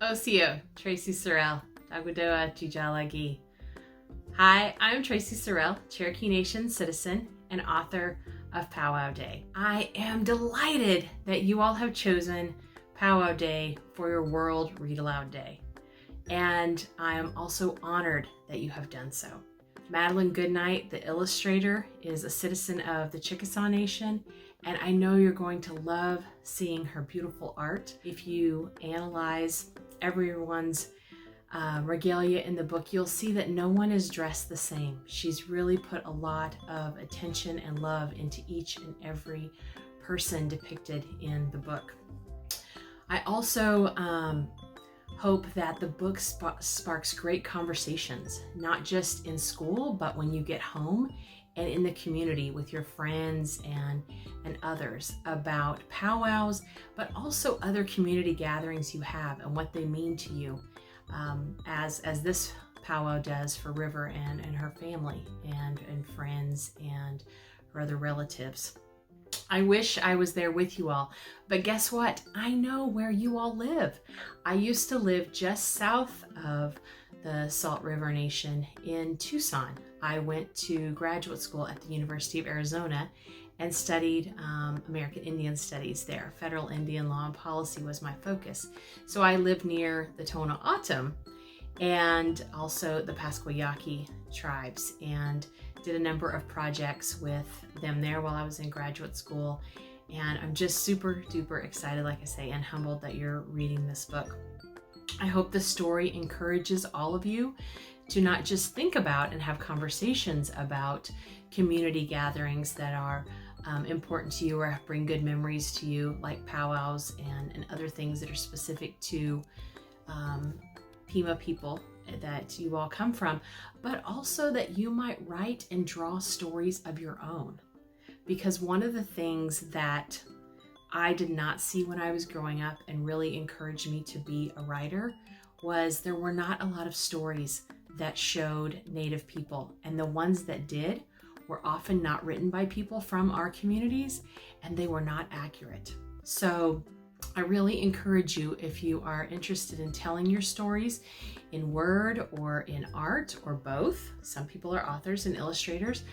Osio, Traci Sorell, Dagudoa Jijalagi. Hi, I'm Traci Sorell, Cherokee Nation citizen and author of Powwow Day. I am delighted that you all have chosen Powwow Day for your World Read Aloud Day. And I am also honored that you have done so. Madeline Goodnight, the illustrator, is a citizen of the Chickasaw Nation, and I know you're going to love seeing her beautiful art. If you analyze everyone's regalia in the book, you'll see that no one is dressed the same. She's really put a lot of attention and love into each and every person depicted in the book. I also hope that the book sparks great conversations, not just in school, but when you get home and in the community with your friends and others about powwows, but also other community gatherings you have and what they mean to you, as this powwow does for River and her family and friends and her other relatives. I wish I was there with you all, but guess what? I know where you all live. I used to live just south of the Salt River Nation in Tucson. I went to graduate school at the University of Arizona and studied American Indian Studies there. Federal Indian law and policy was my focus. So I lived near the Tohono O'odham and also the Pasquayaqui tribes, and did a number of projects with them there while I was in graduate school. And I'm just super duper excited, like I say, and humbled that you're reading this book. I hope the story encourages all of you to not just think about and have conversations about community gatherings that are important to you or bring good memories to you, like powwows and other things that are specific to Pima people that you all come from, but also that you might write and draw stories of your own. Because one of the things that I did not see when I was growing up and really encouraged me to be a writer was there were not a lot of stories that showed Native people, and the ones that did were often not written by people from our communities, and they were not accurate. So I really encourage you, if you are interested in telling your stories in word or in art or both. Some people are authors and illustrators.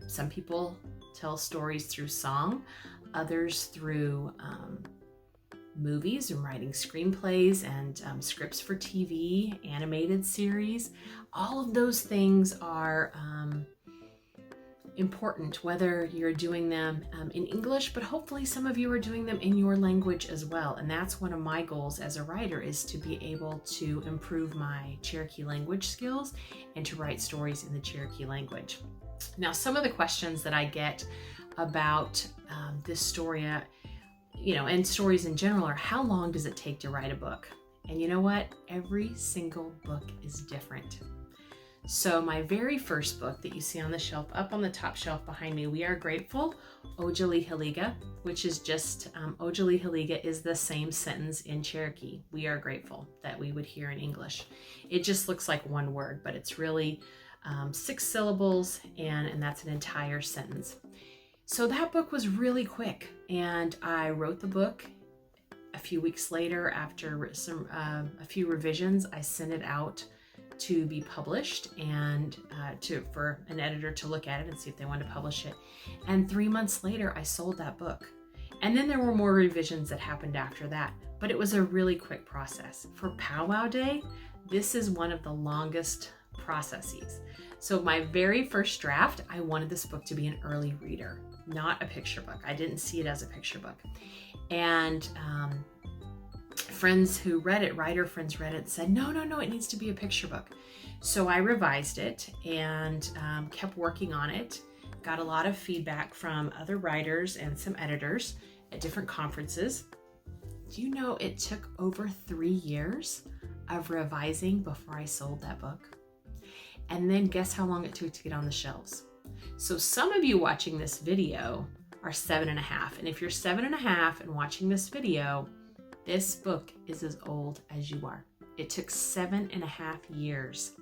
Some people tell stories through song, others through movies and writing screenplays and scripts for TV, animated series. All of those things are important, whether you're doing them in English, but hopefully some of you are doing them in your language as well. And that's one of my goals as a writer, is to be able to improve my Cherokee language skills and to write stories in the Cherokee language. Now, some of the questions that I get about this story, and stories in general, are how long does it take to write a book? And you know what? Every single book is different. So my very first book that you see on the shelf, up on the top shelf behind me, We Are Grateful, Ojali'Haliga, which is just, Ojali'Haliga is the same sentence in Cherokee, we are grateful, that we would hear in English. It just looks like one word, but it's really 6 syllables, and that's an entire sentence. So that book was really quick, and I wrote the book. A few weeks later, after a few revisions, I sent it out to be published and for an editor to look at it and see if they wanted to publish it. And 3 months later, I sold that book. And then there were more revisions that happened after that, but it was a really quick process. For Powwow Day, this is one of the longest processes. So my very first draft, I wanted this book to be an early reader, not a picture book. I didn't see it as a picture book. And friends who read it, writer friends read it, said, no, it needs to be a picture book. So I revised it and kept working on it. Got a lot of feedback from other writers and some editors at different conferences. Do you know it took over 3 years of revising before I sold that book? And then guess how long it took to get on the shelves? So some of you watching this video are 7.5. And if you're 7.5 and watching this video, this book is as old as you are. It took 7.5 years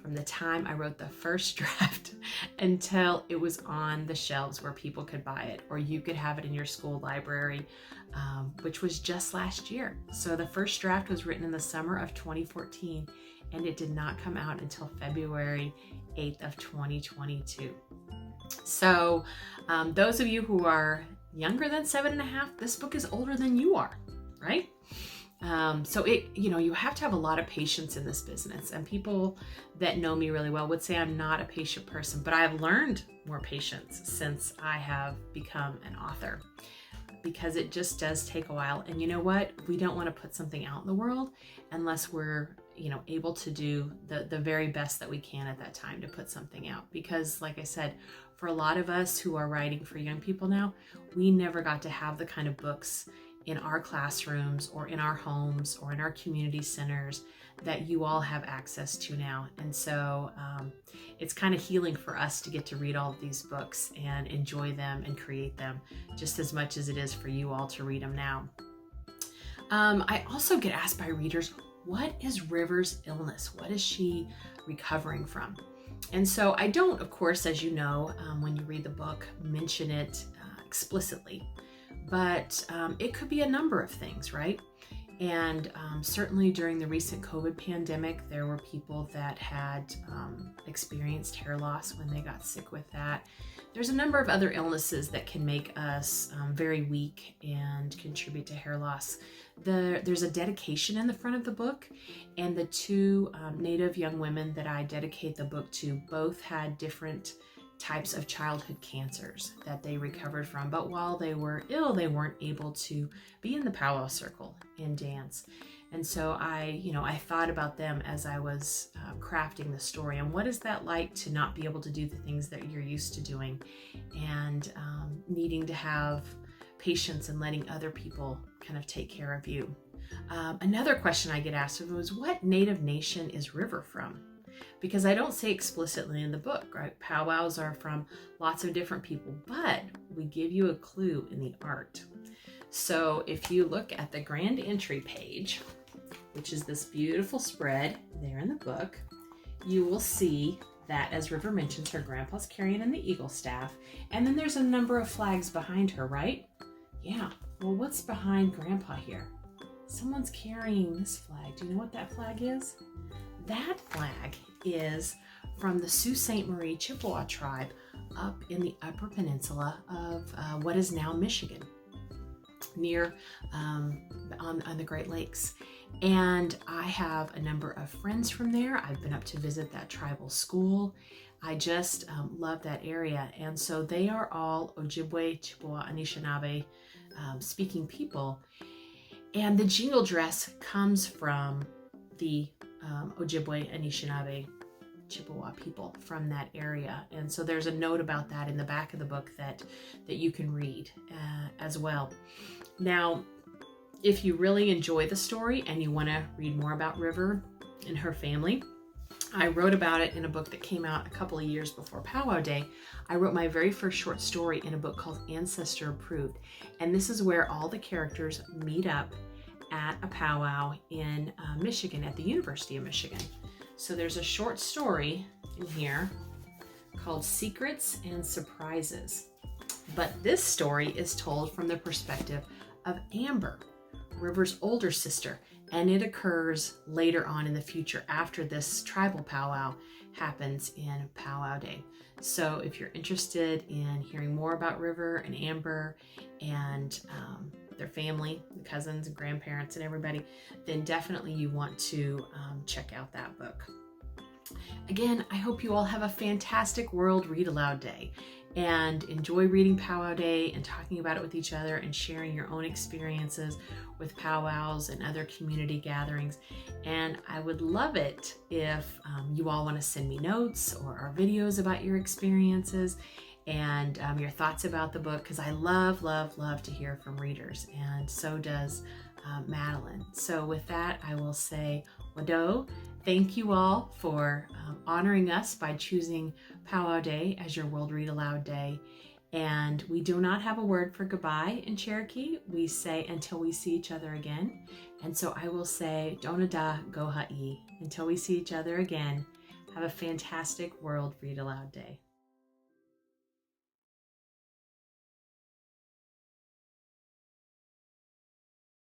from the time I wrote the first draft until it was on the shelves where people could buy it, or you could have it in your school library, which was just last year. So the first draft was written in the summer of 2014, and it did not come out until February 8th of 2022. So those of you who are younger than 7.5, this book is older than you are, right? So you have to have a lot of patience in this business, and people that know me really well would say I'm not a patient person, but I've learned more patience since I have become an author, because it just does take a while. And you know what? We don't want to put something out in the world unless we're, able to do the very best that we can at that time to put something out. Because like I said, for a lot of us who are writing for young people now, we never got to have the kind of books in our classrooms or in our homes or in our community centers that you all have access to now. And so it's kind of healing for us to get to read all of these books and enjoy them and create them just as much as it is for you all to read them now. I also get asked by readers, what is River's illness? What is she recovering from? And so I don't, of course, as you know, when you read the book, mention it explicitly. But it could be a number of things, right? And certainly during the recent COVID pandemic, there were people that had experienced hair loss when they got sick with that. There's a number of other illnesses that can make us very weak and contribute to hair loss. There's a dedication in the front of the book, and the two Native young women that I dedicate the book to both had different types of childhood cancers that they recovered from, but while they were ill, they weren't able to be in the powwow circle and dance. And so I thought about them as I was crafting the story, and what is that like to not be able to do the things that you're used to doing, and needing to have patience and letting other people kind of take care of you. Another question I get asked was, what Native nation is River from? Because I don't say explicitly in the book, right? Powwows are from lots of different people, but we give you a clue in the art. So if you look at the grand entry page, which is this beautiful spread there in the book, you will see that, as River mentions, her grandpa's carrying in the eagle staff, and then there's a number of flags behind her, right? Yeah, well, what's behind Grandpa here? Someone's carrying this flag. Do you know what that flag is? That flag is from the Sault Ste. Marie Chippewa tribe up in the Upper Peninsula of what is now Michigan, near on the Great Lakes. And I have a number of friends from there. I've been up to visit that tribal school. I just love that area. And so they are all Ojibwe, Chippewa, Anishinaabe speaking people. And the jingle dress comes from the Ojibwe, Anishinaabe, Chippewa people from that area. And so there's a note about that in the back of the book that you can read as well. Now, if you really enjoy the story and you want to read more about River and her family, I wrote about it in a book that came out a couple of years before Powwow Day. I wrote my very first short story in a book called Ancestor Approved. And this is where all the characters meet up at a powwow in Michigan, at the University of Michigan. So there's a short story in here called Secrets and Surprises. But this story is told from the perspective of Amber, River's older sister, and it occurs later on in the future after this tribal powwow happens in Powwow Day. So if you're interested in hearing more about River and Amber and their family, the cousins and grandparents and everybody, then definitely you want to check out that book. Again, I hope you all have a fantastic World Read Aloud Day and enjoy reading Powwow Day and talking about it with each other and sharing your own experiences with powwows and other community gatherings. And I would love it if you all want to send me notes or our videos about your experiences and your thoughts about the book, because I love, love, love to hear from readers, and so does Madeline. So with that, I will say Wado. Thank you all for honoring us by choosing Powwow Day as your World Read Aloud Day. And we do not have a word for goodbye in Cherokee. We say until we see each other again. And so I will say Donada Goha'i. Until we see each other again, Have a fantastic World Read Aloud Day.